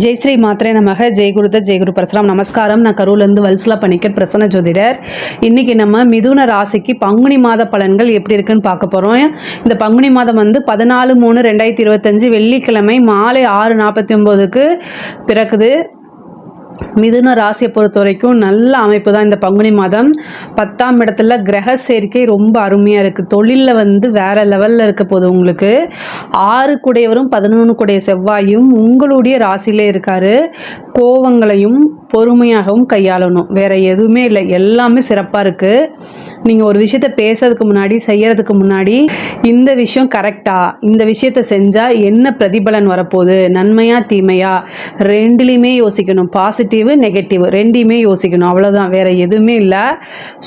ஜெய் ஸ்ரீ மாத்திரை நமக ஜெய் குருதத் ஜெய் குரு பரசுராம். நமஸ்காரம். நான் கரூர்லேருந்து வல்சலா பணிக்கர் பிரசன்ன ஜோதிடர். இன்றைக்கி நம்ம மிதுன ராசிக்கு பங்குனி மாத பலன்கள் எப்படி இருக்குன்னு பார்க்க போகிறோம். இந்த பங்குனி மாதம் 14/3/2025 வெள்ளிக்கிழமை மாலை 6:49க்கு பிறக்குது. மிதுன ராசியை பொறுத்த வரைக்கும் நல்ல அமைப்பு தான். இந்த பங்குனி மாதம் 10ஆம் இடத்துல கிரக சேர்க்கை ரொம்ப அருமையாக இருக்குது. தொழிலில் வேறு லெவலில் இருக்க போது. உங்களுக்கு 6 குடையவரும் 11 குடைய செவ்வாயும் உங்களுடைய ராசியிலே இருக்கார். கோவங்களையும் பொறுமையாகவும் கையாளணும். வேறு எதுவுமே இல்லை, எல்லாமே சிறப்பாக இருக்குது. நீங்கள் ஒரு விஷயத்தை பேசுறதுக்கு முன்னாடி செய்கிறதுக்கு முன்னாடி இந்த விஷயம் கரெக்டாக, இந்த விஷயத்தை செஞ்சால் என்ன பிரதிபலன் வரப்போகுது, நன்மையா தீமையா ரெண்டுலேயுமே யோசிக்கணும். பாசிட்டிவ் நெகட்டிவ் ரெண்டையுமே யோசிக்கணும். அவ்வளோதான், வேறு எதுவுமே இல்லை.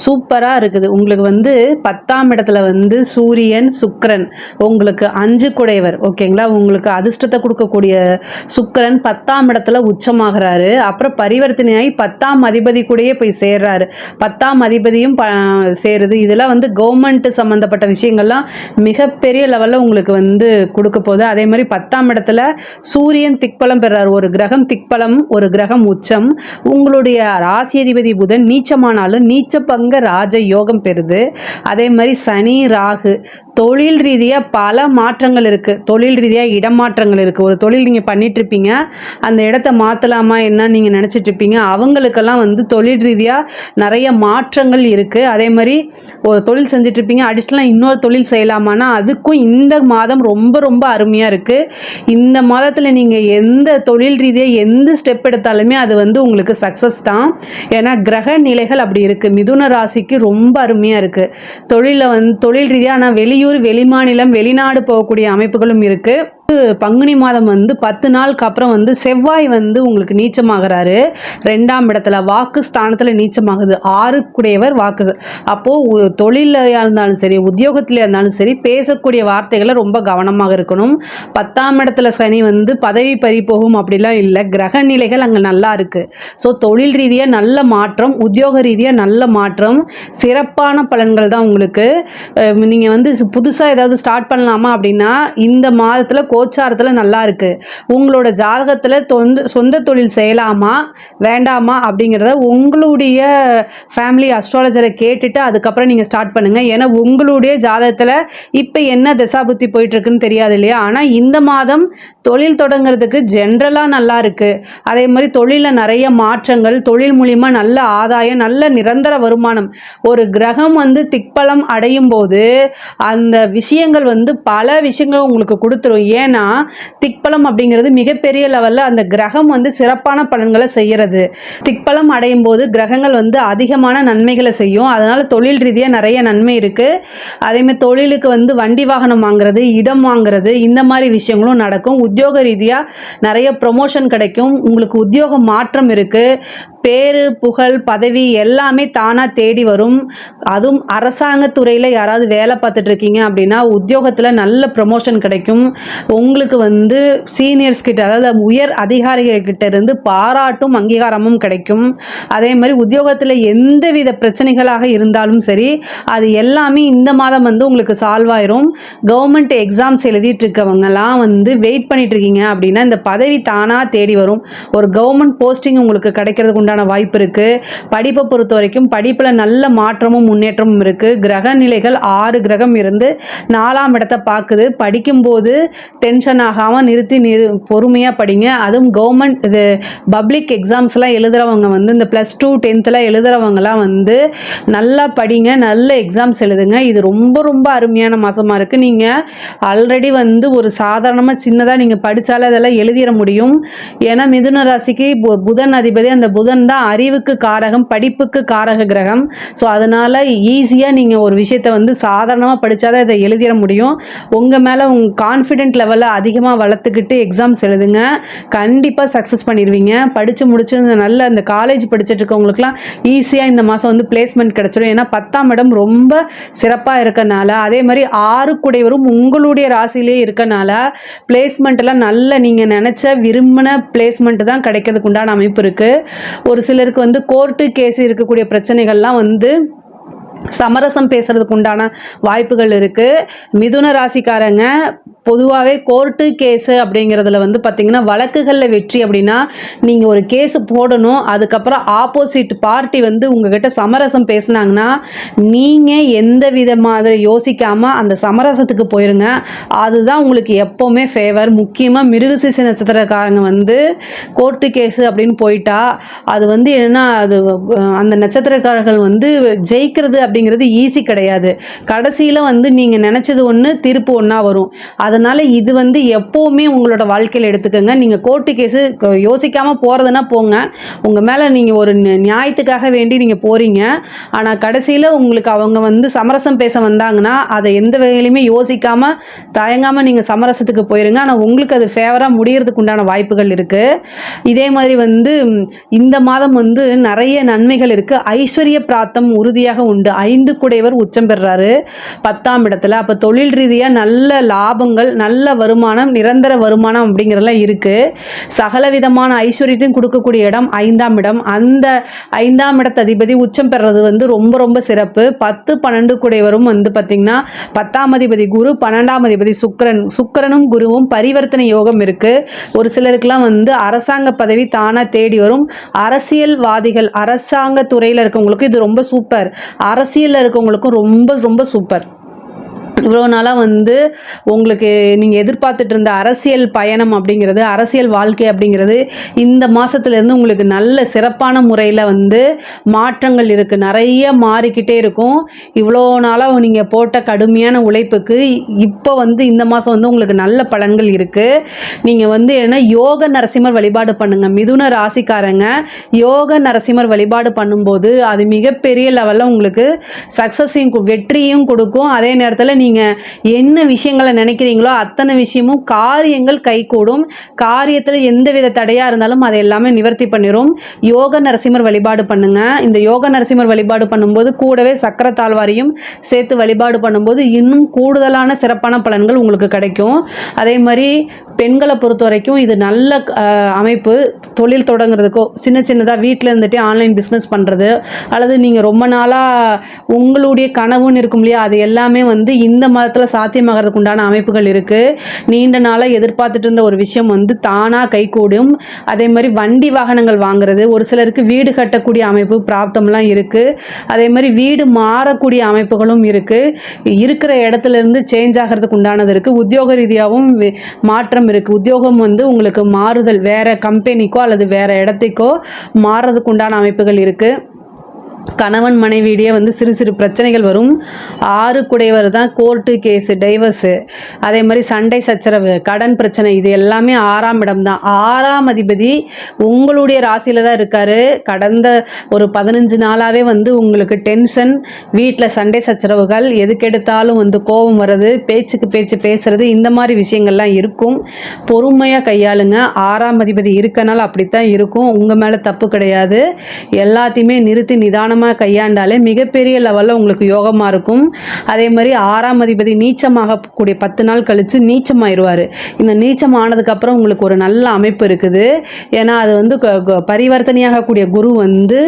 சூப்பராக இருக்குது. உங்களுக்கு 10ஆம் இடத்துல சூரியன் சுக்கிரன் உங்களுக்கு 5 குடையவர். ஓகேங்களா? உங்களுக்கு அதிர்ஷ்டத்தை கொடுக்கக்கூடிய சுக்கிரன் 10ஆம் இடத்துல உச்சமாகிறாரு. அப்புறம் பரிவர்த்தனையாகி 10ஆம் அதிபதி கூடயே போய் சேர்றாரு. 10ஆம் அதிபதியும் சேருது. இதெல்லாம் கவர்மெண்ட் சம்மந்தப்பட்ட விஷயங்கள்லாம் மிகப்பெரிய லெவலில் உங்களுக்கு கொடுக்க போகுது. அதே மாதிரி 10ஆம் இடத்துல சூரியன் திக்பலம் பெறாரு. ஒரு கிரகம் திக்பலம், ஒரு கிரகம் உச்சம். உங்களுடைய ராசி அதிபதி புதன் நீச்சமானாலும் நீச்ச பங்க ராஜ யோகம் பெறுது. அதே மாதிரி சனி ராகு தொழில் ரீதியாக பல மாற்றங்கள் இருக்குது. தொழில் ரீதியாக இடமாற்றங்கள் இருக்குது. ஒரு தொழில் நீங்கள் பண்ணிகிட்ருப்பீங்க, அந்த இடத்த மாற்றலாமா என்ன நீங்கள் நினச்சிட்ருப்பீங்க. அவங்களுக்கெல்லாம் தொழில் ரீதியாக நிறைய மாற்றங்கள் இருக்குது. அதே மாதிரி ஒரு தொழில் செஞ்சிட்ருப்பீங்க, அடிஷ்னலாக இன்னொரு தொழில் செய்யலாமான்னா அதுக்கும் இந்த மாதம் ரொம்ப ரொம்ப அருமையாக இருக்குது. இந்த மாதத்தில் நீங்கள் எந்த தொழில் ரீதியாக எந்த ஸ்டெப் எடுத்தாலுமே அது உங்களுக்கு சக்ஸஸ் தான். ஏன்னா கிரக நிலைகள் அப்படி இருக்குது. மிதுன ராசிக்கு ரொம்ப அருமையாக இருக்குது. தொழில் ரீதியாக ஆனால் வெளியூர் வெளிமாநிலம் வெளிநாடு போகக்கூடிய அமைப்புகளும் இருக்குது. பங்குனி மாதம் 10 நாளுக்கு அப்புறம் செவ்வாய் உங்களுக்கு நீச்சமாகிறாரு. 2ஆம் இடத்துல வாக்கு ஸ்தானத்தில் நீச்சமாகுது. 6 குடையவர் வாக்கு. அப்போது தொழிலில் இருந்தாலும் சரி, உத்தியோகத்தில் இருந்தாலும் சரி, பேசக்கூடிய வார்த்தைகளை ரொம்ப கவனமாக இருக்கணும். 10ஆம் இடத்துல சனி பதவி பறி போகும் அப்படிலாம் இல்லை. கிரக நிலைகள் அங்கே நல்லா இருக்குது. ஸோ தொழில் ரீதியாக நல்ல மாற்றம், உத்தியோக ரீதியாக நல்ல மாற்றம், சிறப்பான பலன்கள் தான் உங்களுக்கு. நீங்கள் புதுசாக ஏதாவது ஸ்டார்ட் பண்ணலாமா அப்படின்னா இந்த மாதத்தில் கோச்சாரத்தில் நல்லா இருக்குது. உங்களோட ஜாதகத்தில் சொந்த தொழில் செய்யலாமா வேண்டாமா அப்படிங்கிறத உங்களுடைய ஃபேமிலி அஸ்ட்ராலஜரை கேட்டுட்டு அதுக்கப்புறம் நீங்கள் ஸ்டார்ட் பண்ணுங்கள். ஏன்னா உங்களுடைய ஜாதகத்தில் இப்போ என்ன தசாபுத்தி போயிட்டுருக்குன்னு தெரியாது இல்லையா? ஆனால் இந்த மாதம் தொழில் தொடங்குறதுக்கு ஜென்ரலாக நல்லா இருக்குது. அதே மாதிரி தொழிலில் நிறைய மாற்றங்கள், தொழில் மூலிமா நல்ல ஆதாயம், நல்ல நிரந்தர வருமானம். ஒரு கிரகம் திக்பலம் அடையும் போது அந்த விஷயங்கள் பல விஷயங்கள் உங்களுக்கு கொடுத்துரும். ஏன்னா திக்பலம் அப்படிங்கிறது மிகப்பெரிய லெவலில் அந்த கிரகம் சிறப்பான பலன்களை செய்கிறது. திக்பலம் அடையும் போது கிரகங்கள் அதிகமான நன்மைகளை செய்யும். அதனால் தொழில் ரீதியாக நிறைய நன்மை இருக்குது. அதேமாதிரி தொழிலுக்கு வண்டி வாகனம் வாங்குறது, இடம் வாங்குறது, இந்த மாதிரி விஷயங்களும் நடக்கும். உத்தியோக ரீதியாக நிறைய ப்ரொமோஷன் கிடைக்கும். உங்களுக்கு உத்தியோக மாற்றம் இருக்குது. பேரு புகழ் பதவி எல்லாமே தானாக தேடி வரும். அதுவும் அரசாங்கத்துறையில் யாராவது வேலை பார்த்துட்டு இருக்கீங்க அப்படின்னா உத்தியோகத்தில் நல்ல ப்ரமோஷன் கிடைக்கும். உங்களுக்கு சீனியர்ஸ் கிட்ட, அதாவது உயர் அதிகாரிகள் கிட்ட இருந்து பாராட்டும் அங்கீகாரமும் கிடைக்கும். அதே மாதிரி உத்தியோகத்தில் எந்தவித பிரச்சனைகளாக இருந்தாலும் சரி, அது எல்லாமே இந்த மாதம் உங்களுக்கு சால்வ் ஆயிரும். கவர்மெண்ட் எக்ஸாம்ஸ் எழுதிட்டு இருக்கவங்கலாம் வெயிட் பண்ணிட்டு இருக்கீங்க அப்படின்னா இந்த பதவி தானாக தேடி வரும். ஒரு கவர்மெண்ட் போஸ்டிங் உங்களுக்கு கிடைக்கிறதுக்கு உண்டான வாய்ப்பு இருக்கு. படிப்பை பொறுத்த வரைக்கும் படிப்பில் நல்ல மாற்றமும் முன்னேற்றமும் இருக்கு. கிரக நிலைகள் 6 கிரகம் இருந்து 4ஆம் இடத்தை பார்க்குது. படிக்கும்போது டென்ஷன் ஆகாமல் நிறுத்தி பொறுமையாக படிங்க. அதுவும் கவர்மெண்ட் இது பப்ளிக் எக்ஸாம்ஸ்லாம் எழுதுகிறவங்க இந்த +2 10th எழுதுகிறவங்கலாம் நல்லா படிங்க, நல்ல எக்ஸாம்ஸ் எழுதுங்க. இது ரொம்ப ரொம்ப அருமையான மாதமாக இருக்குது. நீங்கள் ஆல்ரெடி ஒரு சாதாரணமாக சின்னதாக நீங்கள் படித்தாலே அதெல்லாம் எழுதிட முடியும். ஏன்னா மிதுன ராசிக்கு புதன் அதிபதி, அந்த புதன் தான் அறிவுக்கு காரகம், படிப்புக்கு காரக கிரகம். ஸோ அதனால் ஈஸியாக நீங்கள் ஒரு விஷயத்தை சாதாரணமாக படித்தாதான் இதை எழுதிட முடியும். உங்கள் மேலே உங்கள் கான்ஃபிடென்ட் லெவலில் அதிகமாக வளர்த்துக்கிட்டு எக்ஸாம்ஸ் எழுதுங்க. கண்டிப்பாக சக்ஸஸ் பண்ணிடுவீங்க. படித்து முடிச்சு நல்ல இந்த காலேஜ் படிச்சுட்டு இருக்கவங்களுக்குலாம் ஈஸியாக இந்த மாதம் பிளேஸ்மெண்ட் கிடச்சிடும். ஏன்னா 10ஆம் இடம் ரொம்ப சிறப்பாக இருக்கனால, அதே மாதிரி 6 குடையவரும் உங்களுடைய ராசியிலே இருக்கனால பிளேஸ்மெண்ட்டெல்லாம் நல்ல நீங்கள் நினச்ச விரும்பின பிளேஸ்மெண்ட் தான் கிடைக்கிறதுக்கு உண்டான அமைப்பு இருக்குது. ஒரு சிலருக்கு கோர்ட்டு கேஸ் இருக்கக்கூடிய பிரச்சனைகள்லாம் சமரசம் பேசுறதுக்கு உண்டான வாய்ப்புகள் இருக்குது. மிதுன ராசிக்காரங்க பொதுவாகவே கோர்ட்டு கேஸு அப்படிங்கிறதுல வந்து பார்த்திங்கன்னா வழக்குகளில் வெற்றி அப்படின்னா நீங்கள் ஒரு கேஸு போடணும். அதுக்கப்புறம் ஆப்போசிட் பார்ட்டி வந்து உங்ககிட்ட சமரசம் பேசுனாங்கன்னா நீங்கள் எந்த விதமாக யோசிக்காமல் அந்த சமரசத்துக்கு போயிருங்க. அதுதான் உங்களுக்கு எப்போவுமே ஃபேவர். முக்கியமாக மிருகசீரிஷ நட்சத்திரக்காரங்க வந்து கோர்ட்டு கேஸு அப்படின்னு போயிட்டா அது வந்து என்னென்னா அது அந்த நட்சத்திரக்காரர்கள் வந்து ஜெயிக்கிறது அப்படிங்கிறது ஈஸி கிடையாது. கடைசியில் வந்து நீங்கள் நினச்சது ஒன்று தீர்ப்பு ஒன்றா வரும். அதனால் இது வந்து எப்போவுமே உங்களோட வாழ்க்கையில் எடுத்துக்கோங்க. நீங்கள் கோர்ட்டு கேஸு யோசிக்காமல் போகிறதுனா போங்க. உங்கள் மேலே நீங்கள் ஒரு நியாயத்துக்காக வேண்டி நீங்கள் போகிறீங்க. ஆனால் கடைசியில் உங்களுக்கு அவங்க வந்து சமரசம் பேச வந்தாங்கன்னா அதை எந்த வகையிலுமே யோசிக்காமல் தயங்காமல் நீங்கள் சமரசத்துக்கு போயிருங்க. ஆனால் உங்களுக்கு அது ஃபேவராக முடியறதுக்கு உண்டான வாய்ப்புகள் இருக்குது. இதே மாதிரி வந்து இந்த மாதம் வந்து நிறைய நன்மைகள் இருக்குது. ஐஸ்வர்ய பிராப்தம் உறுதியாக உண்டு. 5 குடையவர் உச்சம் பெறுறாரு 10ஆம் இடத்துல. அப்போ தொழில் ரீதியாக நல்ல லாபங்கள், நல்ல வருமானம், நிரந்தர வருமானம் அப்படிங்கிறதெல்லாம் இருக்குது. சகல விதமான ஐஸ்வர்யத்தையும் கொடுக்கக்கூடிய இடம் 5ஆம் இடம். அந்த 5ஆம் இடத்து அதிபதி உச்சம் பெறுறது வந்து ரொம்ப ரொம்ப சிறப்பு. 10, 12 குடையவரும் வந்து பார்த்திங்கன்னா 10ஆம் அதிபதி குரு, 12ஆம் அதிபதி சுக்கிரனும் குருவும் பரிவர்த்தனை யோகம் இருக்குது. ஒரு சிலருக்குலாம் வந்து அரசாங்க பதவி தானாக தேடி வரும். அரசியல்வாதிகள், அரசாங்க துறையில் இருக்கவங்களுக்கு இது ரொம்ப சூப்பர். அரசியலில் இருக்கவங்களுக்கும் ரொம்ப ரொம்ப சூப்பர். இவ்வளோ நாளாக வந்து உங்களுக்கு நீங்கள் எதிர்பார்த்துட்டு இருந்த அரசியல் பயணம் அப்படிங்கிறது, அரசியல் வாழ்க்கை அப்படிங்கிறது இந்த மாதத்துலேருந்து உங்களுக்கு நல்ல சிறப்பான முறையில் வந்து மாற்றங்கள் இருக்குது. நிறைய மாறிக்கிட்டே இருக்கும். இவ்வளோ நாளாக நீங்கள் போட்ட கடுமையான உழைப்புக்கு இப்போ வந்து இந்த மாதம் வந்து உங்களுக்கு நல்ல பலன்கள் இருக்குது. நீங்கள் வந்து என்ன யோக நரசிம்மர் வழிபாடு பண்ணுங்கள். மிதுன ராசிக்காரங்க யோக நரசிம்மர் வழிபாடு பண்ணும்போது அது மிகப்பெரிய லெவலில் உங்களுக்கு சக்ஸஸையும் வெற்றியும் கொடுக்கும். அதே நேரத்தில் நீங்கள் என்ன விஷயங்களை நினைக்கிறீங்களோ அத்தனை விஷயமும் காரியங்கள் கைகூடும். காரியத்தில் எந்தவித தடையாக இருந்தாலும் அதை எல்லாமே நிவர்த்தி பண்ணிடும். யோக நரசிம்மர் வழிபாடு பண்ணுங்க. இந்த யோக நரசிம்மர் வழிபாடு பண்ணும்போது கூடவே சக்கர தாழ்வாரையும் சேர்த்து வழிபாடு பண்ணும்போது இன்னும் கூடுதலான சிறப்பான பலன்கள் உங்களுக்கு கிடைக்கும். அதே மாதிரி பெண்களை பொறுத்த வரைக்கும் இது நல்ல அமைப்பு. தொழில் தொடங்குறதுக்கோ சின்ன சின்னதாக வீட்டில் இருந்துகிட்டே ஆன்லைன் பிஸ்னஸ் பண்ணுறது, அல்லது நீங்கள் ரொம்ப நாளாக உங்களுடைய கனவுன்னு இருக்கும் இல்லையா, அது எல்லாமே வந்து இந்த மாதத்தில் சாத்தியமாகிறதுக்கு உண்டான அமைப்புகள் இருக்குது. நீண்ட நாளாக எதிர்பார்த்துட்டு இருந்த ஒரு விஷயம் வந்து தானாக கைகூடும். அதே மாதிரி வண்டி வாகனங்கள் வாங்குறது, ஒரு சிலருக்கு வீடு கட்டக்கூடிய அமைப்பு பிராப்தம்லாம் இருக்குது. அதே மாதிரி வீடு மாறக்கூடிய அமைப்புகளும் இருக்குது. இருக்கிற இடத்துலேருந்து சேஞ்ச் ஆகிறதுக்கு உண்டானது இருக்குது. உத்தியோக ரீதியாகவும் மாற்றம் இருக்குது. உத்தியோகம் வந்து உங்களுக்கு மாறுதல், வேறு கம்பெனிக்கோ அல்லது வேறு இடத்துக்கோ மாறுறதுக்கு உண்டான அமைப்புகள் இருக்குது. கணவன் மனைவியிடையே வந்து சிறு சிறு பிரச்சனைகள் வரும். 6 குடையவர் தான் கோர்ட்டு கேஸு, டைவர்ஸு, அதே மாதிரி சண்டை சச்சரவு, கடன் பிரச்சனை, இது எல்லாமே 6ஆம் இடம் தான். 6ஆம் அதிபதி உங்களுடைய ராசியில் தான் இருக்கார். கடந்த ஒரு 15 நாளாகவே வந்து உங்களுக்கு டென்ஷன், வீட்டில் சண்டை சச்சரவுகள், எதுக்கெடுத்தாலும் வந்து கோபம் வர்றது, பேச்சுக்கு பேச்சு பேசுறது, இந்த மாதிரி விஷயங்கள்லாம் இருக்கும். பொறுமையாக கையாளுங்க. 6ஆம் அதிபதி இருக்கனால அப்படித்தான் இருக்கும். உங்கள் மேலே தப்பு கிடையாது. எல்லாத்தையுமே நிறுத்தி நிதானமாக கையாண்டாலே மிகப்பெரிய லெவலில் உங்களுக்கு யோகமாக இருக்கும். அதே மாதிரி 6ஆம் அதிபதி நீச்சமாகக்கூடிய 10 நாள் கழித்து நீச்சமாயிருவார். இந்த நீச்சம் ஆனதுக்கப்புறம் உங்களுக்கு ஒரு நல்ல அமைப்பு இருக்குது. ஏன்னா அது வந்து பரிவர்த்தனையாகக்கூடிய குரு வந்து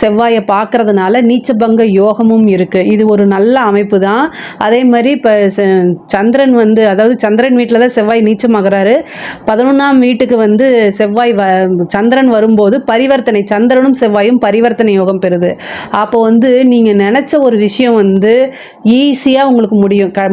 செவ்வாயை பார்க்கறதுனால நீச்சபங்க யோகமும் இருக்குது. இது ஒரு நல்ல அமைப்பு தான். அதே மாதிரி இப்போ சந்திரன் வந்து, அதாவது சந்திரன் வீட்டில் தான் செவ்வாய் நீச்சமாகறாரு. 11ஆம் வீட்டுக்கு வந்து செவ்வாய் சந்திரன் வரும்போது பரிவர்த்தனை, சந்திரனும் செவ்வாயும் பரிவர்த்தனை யோகம் பெறுது. அப்போ வந்து நீங்கள் நினச்ச ஒரு விஷயம் வந்து ஈஸியாக உங்களுக்கு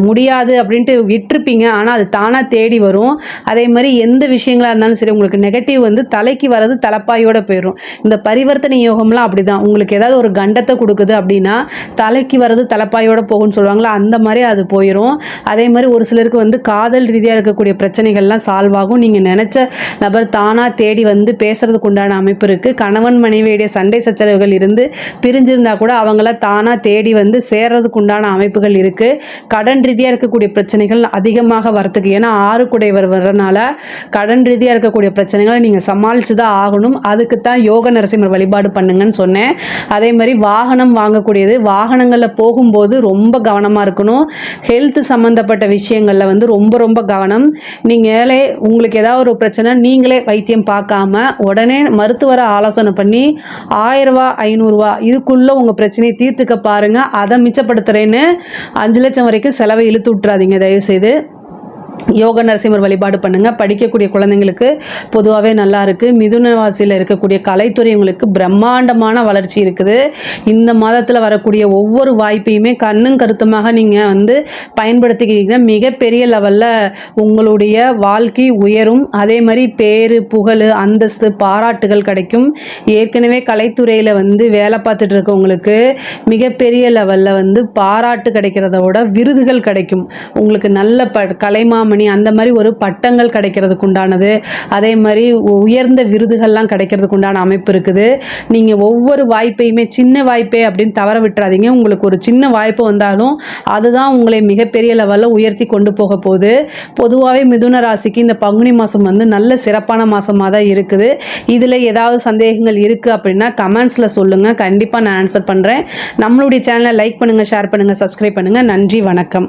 முடியாது அப்படின்ட்டு விட்டுருப்பீங்க. ஆனால் அது தானாக தேடி வரும். அதே மாதிரி எந்த விஷயங்களாக இருந்தாலும் சரி, உங்களுக்கு நெகட்டிவ் வந்து தலைக்கு வர்றது தலைப்பாயோடு போயிடும். இந்த பரிவர்த்தனை யோகம்லாம் அப்படி தான். உங்களுக்கு ஏதாவது ஒரு கண்டத்தை கொடுக்குது அப்படின்னா தலைக்கு வர்றது தலைப்பாயோடு போகும்னு சொல்லுவாங்களா, அந்த மாதிரி அது போயிடும். அதே மாதிரி ஒரு சிலருக்கு வந்து காதல் ரீதியாக இருக்கக்கூடிய பிரச்சனைகள்லாம் சால்வ் ஆகும். நீங்கள் நினச்ச நபர் தானாக தேடி வந்து பேசுறதுக்கு உண்டான அமைப்பு இருக்குது. கணவன் மனைவியுடைய சண்டை சச்சரவுகள் இருந்து பிரிஞ்சிருந்தா கூட அவங்கள தானாக தேடி வந்து சேர்றதுக்கு உண்டான அமைப்புகள் இருக்குது. கடன் ரீதியாக இருக்கக்கூடிய பிரச்சனைகள் அதிகமாக வரத்துக்கு, ஏன்னா 6 குடையவர் வர்றதுனால கடன் ரீதியாக இருக்கக்கூடிய பிரச்சனைகளை நீங்கள் சமாளித்து தான் ஆகணும். அதுக்கு தான் யோக நரசிம்மர் வழிபாடு பண்ணுங்கன்னு சொன்னேன். அதே மாதிரி வாகனம் வாங்கக்கூடியது, வாகனங்களில் போகும்போது ரொம்ப கவனமாக இருக்கணும். ஹெல்த் சம்மந்தப்பட்ட விஷயங்களில் வந்து ரொம்ப ரொம்ப கவனம். நீங்களே உங்களுக்கு ஏதாவது ஒரு பிரச்சனை நீங்களே வைத்தியம் பார்க்காம உடனே மருத்துவரை ஆலோசனை பண்ணி 1000 ரூபா 500 ரூபா இது இதுக்குள்ளே உங்கள் பிரச்சனையை தீர்த்துக்க பாருங்கள். அதை மிச்சப்படுத்துகிறேன்னு 5 லட்சம் வரைக்கும் செலவை இழுத்து விட்டுறாதீங்க தயவுசெய்து. யோக நரசிம்மர் வழிபாடு பண்ணுங்கள். படிக்கக்கூடிய குழந்தைங்களுக்கு பொதுவாகவே நல்லா இருக்குது. மிதுன ராசியில் இருக்கக்கூடிய கலைத்துறை உங்களுக்கு பிரம்மாண்டமான வளர்ச்சி இருக்குது. இந்த மாதத்தில் வரக்கூடிய ஒவ்வொரு வாய்ப்பையுமே கண்ணும் கருத்துமாக நீங்கள் பயன்படுத்திக்கிட்டீங்கன்னா மிகப்பெரிய லெவலில் உங்களுடைய வாழ்க்கை உயரும். அதே மாதிரி பேர், புகழ், அந்தஸ்து, பாராட்டுகள் கிடைக்கும். ஏற்கனவே கலைத்துறையில் வேலை பார்த்துட்டு இருக்கவங்களுக்கு மிகப்பெரிய லெவலில் பாராட்டு கிடைக்கிறத விட விருதுகள் கிடைக்கும். உங்களுக்கு நல்ல கலைமாமணி அந்த மாதிரி ஒரு பட்டங்கள் கிடைக்கிறதுக்கு உண்டானது, அதே மாதிரி உயர்ந்த விருதுகள்லாம் கிடைக்கிறதுக்கு உண்டான அமைப்பு இருக்குது. நீங்கள் ஒவ்வொரு வாய்ப்பையுமே சின்ன வாய்ப்பே அப்படின்னு தவற விட்டுறாதீங்க. உங்களுக்கு ஒரு சின்ன வாய்ப்பு வந்தாலும் அதுதான் உங்களை மிகப்பெரிய லெவலில் உயர்த்தி கொண்டு போக போகுது. பொதுவாகவே மிதுன ராசிக்கு இந்த பங்குனி மாதம் நல்ல சிறப்பான மாதமாக தான் இருக்குது. இதில் ஏதாவது சந்தேகங்கள் இருக்குது அப்படின்னா கமெண்ட்ஸில் சொல்லுங்கள். கண்டிப்பாக நான் ஆன்சர் பண்ணுறேன். நம்மளுடைய சேனலை லைக் பண்ணுங்கள், ஷேர் பண்ணுங்கள், சப்ஸ்கிரைப் பண்ணுங்கள். நன்றி, வணக்கம்.